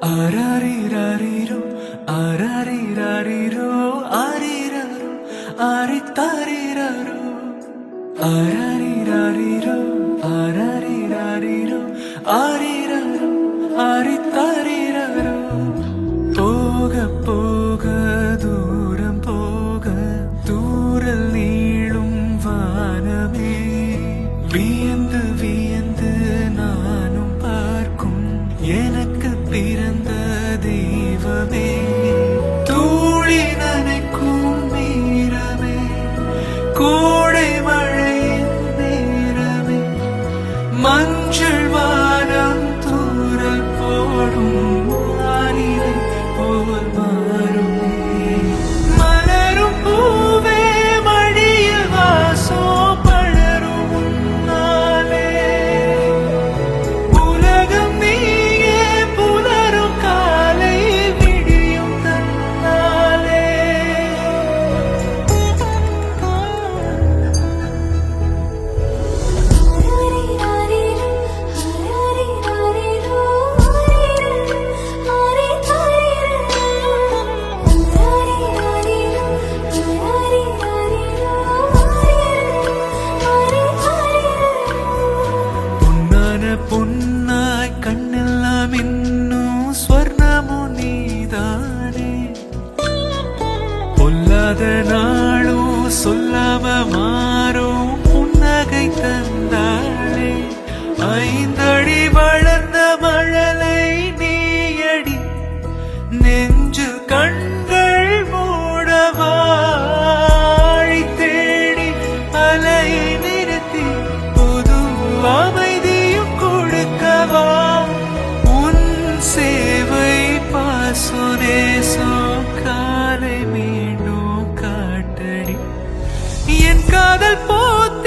ஆராரிராரிரோ ஆராரிராரிரோ ஆரிராரோ ஆரித்தாரிராரோ ஆராரிராரிரோ ஆராரிராரிரோ ஆரிராரோ ஆரித்தாரிராரோ போக போக தூரம் போக தூரல் நீளும் வானமே வியந்து வியந்து நானும் பார்க்கும் எனக்கு பிறந்த தெய்வமே தூளி நனைக்கும் நேரமே கோடை மழையின் நேரமே மஞ்சள் வானம் தூரல் போடும் வானிலை போல் மாறுமே மலரும் பூவே மடியில் வாசோ படரும் உன்னாலே உலகம் நீயே புலரும் காலை விடியும் தன்னாலே பொன்னான பொன்னாய் கண்ணெல்லாம் இன்னும் ஸ்வர்ணமோ நீதானே பொல்லாத நாளும் சொல்லாம மாறும் புன்னகை தந்தாளே ஐந்தடி வளர்ந்த மழலை நீயடி நெஞ்சு கண்கள் மூடவாழி தேடி அலை நிறுத்தி புது அமைதியும் கொடுக்கவா உன் சேவை பாசோ நேசோ காலை மீண்டும் காட்டடி என் காதல் போத்த